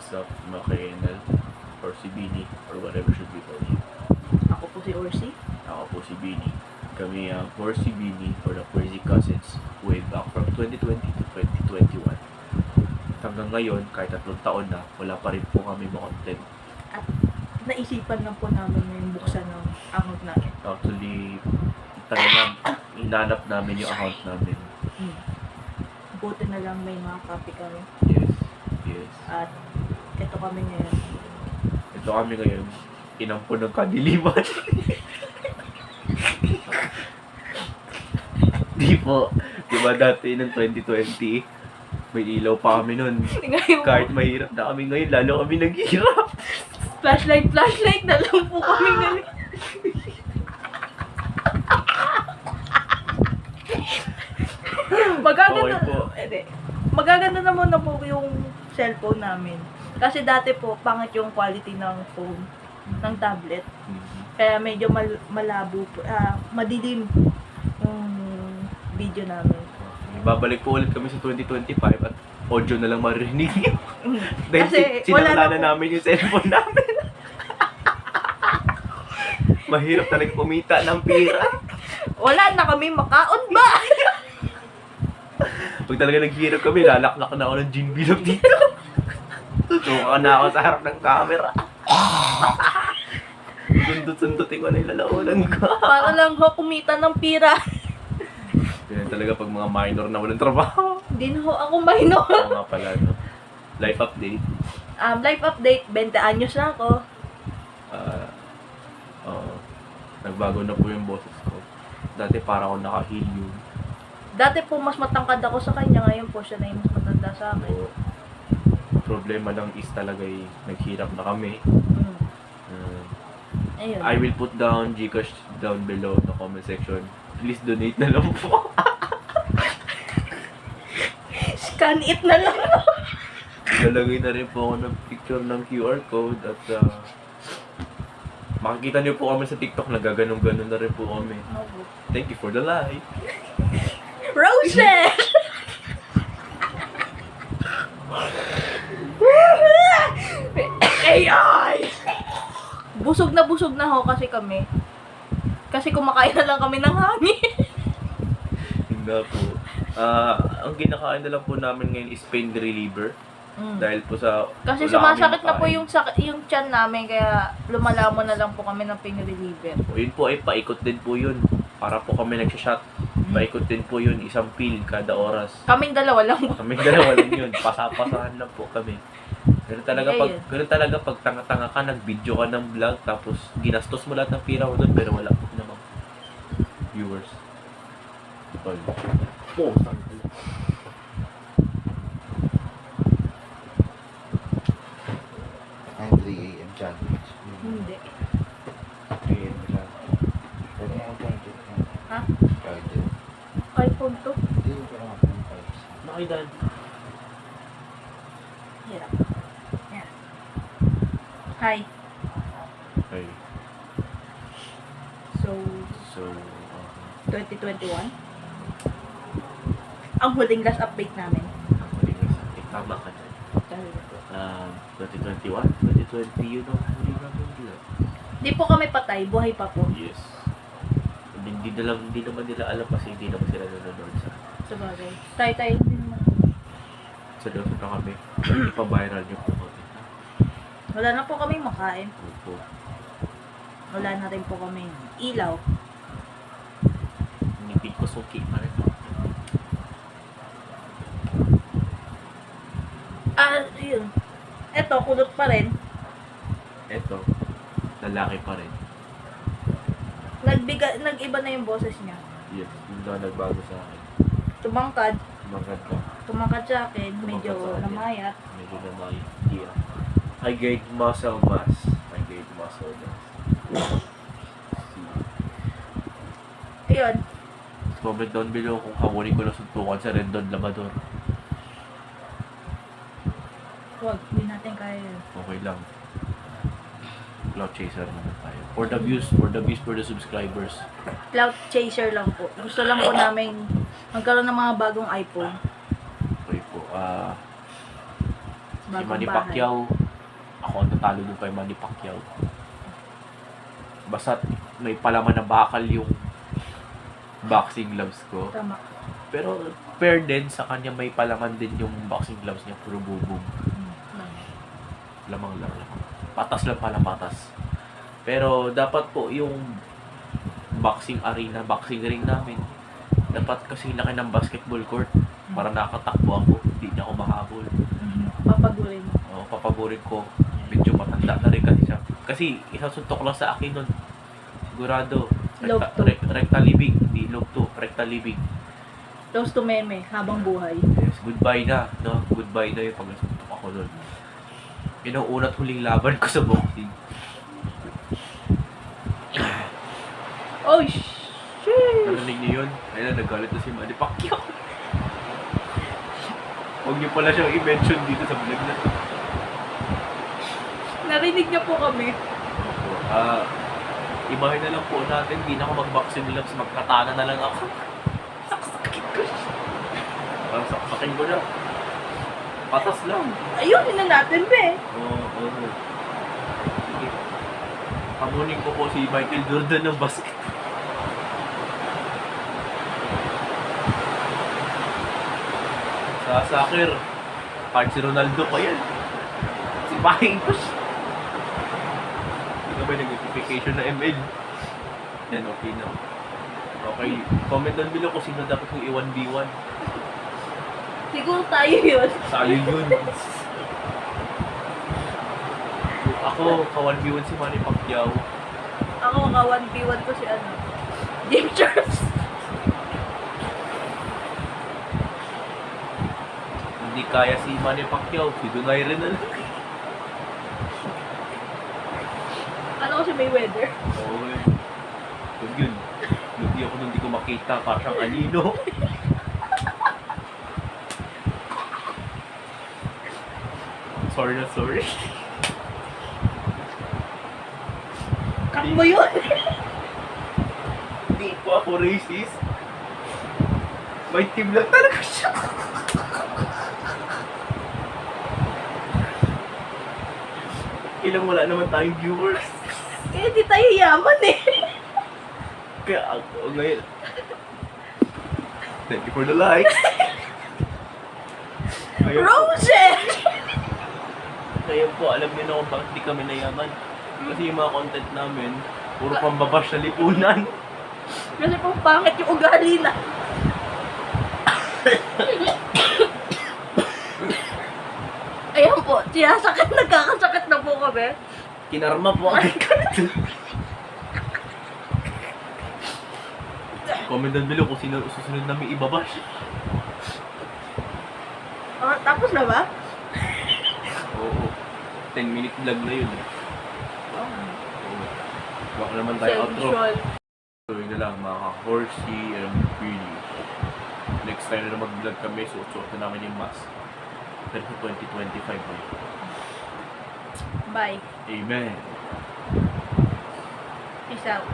what's up, mga KNL, or si Bini, or whatever should be called you. Ako po si Orsi. Ako po si Bini. Kami ang Orsi Bini, or the Crazy Cousins, way back from 2020 to 2021. Hanggang ngayon, kahit 3 taon na, wala pa rin po kami content. At naisipan lang po namin yung buksan ng account namin. Actually, talagang inanap namin yung account namin. Buti na lang may mga copy kami. Yes, yes. At ito kami ngayon. Ito kami ngayon, inampo ng kadiliman. Di po. Diba dati ng 2020, may ilaw pa kami nun. Ngayon, Kahit mahirap na kami ngayon, lalo kami naghihirap. flashlight na lang po kami ngayon. Magaganda, Okay po. magaganda naman na po yung cellphone namin. Kasi dati po, pangit yung quality ng phone, ng tablet. Kaya medyo malabo po, madilim yung video namin. Babalik po ulit kami sa 2025 at audio na lang maririnig. Dahil Kasi wala sinakla na na po. namin yung cellphone namin. Mahirap talaga kumita ng pera. Wala na kami makaon ba? Pag talaga naghihirap kami, lalaklak na ako ng gin bilog dito. Tutuka na ako sa harap ng camera. Sundot-sundutin ko na yung lalaunan ko. Para lang ho kumita ng pira. Ganyan talaga pag mga minor na walang trabaho. Hindi na ho ako minor. Oo nga pala, no? Life update. Life update, 20 anyos na ako. Oo. Nagbago na po yung boses ko. Dati para ako naka-helium. Dati po mas matangkad ako sa kanya, ngayon po siya na yung mas matanda sa akin. So, problema lang is talaga naghirap na kami. Ayun. I will put down Gcash down below in the comment section. Please donate na lang po. Scan it na lang. Lalagay na rin po ako ng picture ng QR code at makikita niyo po kami sa TikTok, nagaganong-ganon na rin po kami. Thank you for the like. Roses! AI! Busog na ho kasi kami. Kasi kumakain na lang kami ng hangin. Hindi po. Ang kinakain na lang po namin ngayon is pain reliever. Dahil po sa... Kasi wala sumasakit kaming na po makain. yung tiyan namin, kaya lumalamon na lang po kami ng pain reliever. Yun po ay paikot din po yun. Para po kami nagsashot. Paikot din po yun, isang pill kada oras. Kaming dalawa lang po. Kami dalawa lang yun. Pasapasahan lang po kami. Ganun talaga pag tanga-tanga ka, nag-video ka ng vlog, tapos ginastos mo lahat ng pira mo doon, pero wala po namang viewers. Tol. Po, saan ka lang? 3 a.m. challenge. Hindi. 3 a.m. challenge. Pwede mo mag-budget mo. Ha? Budget. iPhone to? Hindi ko lang ako ng vibes. Nakidan. Hirap. Yan. Hi. Okay. So, So, 2021. Ang huling last update namin. tama ka dyan. Talaga po. 2021, 2020, yun ang huli namin vlog. Di po kami patay, buhay pa po. Yes. Hindi naman nila alam kasi hindi naman sila nanonood sa Sabagay. Tayo hindi naman. sa doon na kami. Ipa-viral niyo po kami. Wala na po kami makain. Opo. Wala na rin po kami ilaw. Nipid ko suki pa rin. Yun. Eto, kulot pa rin. Eto, lalaki pa rin. Nag-iba na yung boses niya. Yes, yun daw nagbago sa akin. Tumangkad. Magad ka. Tumangkad sa akin. Medyo Tumangkad sa akin. namayat. Medyo naman, yeah. I gained muscle mass. Ayun. Comment down below kung hawalin ko na suntukan sa Rendon Lamador. Wag, hindi natin kaya yun. Okay lang. Cloud chaser naman tayo. For the views, for the subscribers. Cloud chaser lang po. Gusto lang po namin magkaroon ng mga bagong iPhone. Okay po. Si Bagong Manny bahay. Pacquiao, ako ang natalo dun kay Manny Pacquiao. Basta may palaman na bakal yung boxing gloves ko. Tama. Pero fair din, sa kanya may palaman din yung boxing gloves niya, puro bubog. Lamang lang. Patas lang pala, patas. Pero dapat po yung boxing arena, boxing ring namin, dapat kasi laki ng basketball court para nakatakbo ako, hindi niya ako mahabol. Papagurin. O, papagurin ko. Medyo matanda na rin kasi siya. Kasi isang suntok lang sa akin nun. Sigurado. Love to. Recta living. Hindi love to. Recta living. Close to meme, habang buhay. Yes, goodbye na. No? Goodbye na yung pag nasuntok ako nun. Yun ang una't huling laban ko sa boxing. Oh, shit! Narinig niyo yun? Ayun na, nagalit na si Manny Pacquiao. Huwag niyo pala siyang i-mention dito sa vlog na to. Narinig niya po kami. Ibahin na lang po natin, di na ako mag-boxing gloves, magkatana na lang ako. Saksakin ko siya. Parang saksakin ko na. Patas lang. Ayun, na natin, be. Oo. Sige. Hamunin ko po si Michael Jordan ng basket. Sa soccer, kahit si Ronaldo pa yan. Si Bahin ko siya. Hindi ka ba nag-notification na ML? Yan, okay na. Okay, comment down below kung sino dapat kong i-1v1. Siguro tayo yun. Sayo yun. Ako, ka-1v1 si Manny Pacquiao. Ako, ka 1v1 ko si ano. Jim Charles. Hindi kaya si Manny Pacquiao, si Dunay rin na lang. Ano ko si Mayweather? Oo eh. Huwag yun. Hindi ako nung di ko makita, parang anino. Sorry na sorry. Cut mo yun. Hindi po ako racist. May team lang talaga siya. Ilang wala naman tayong viewers. Kaya di tayo yaman eh. Kaya ako ngayon. Thank you for the likes. Ngayon po, Roses! ngayon po, alam niyo na kung bakit di kami nayaman. Kasi yung mga content namin, puro pambabash na lipunan. Kasi kung pangit yung ugali na. Ayan po, sinasakit, nagkakasakit na po kami. Kinarma po agad ka. Comment down below kung sino susunod namin ibabash. Oh, tapos na ba? Oo. 10-minute vlog na yun. Oh. Oo. Baka naman tayo outro. Sensual. So yun na lang, mga ka-horsey and pretty. Next time na mag-vlog kami, suot na namin yung mask. Pero sa 2025 na yun. Bye. Amen. Peace out.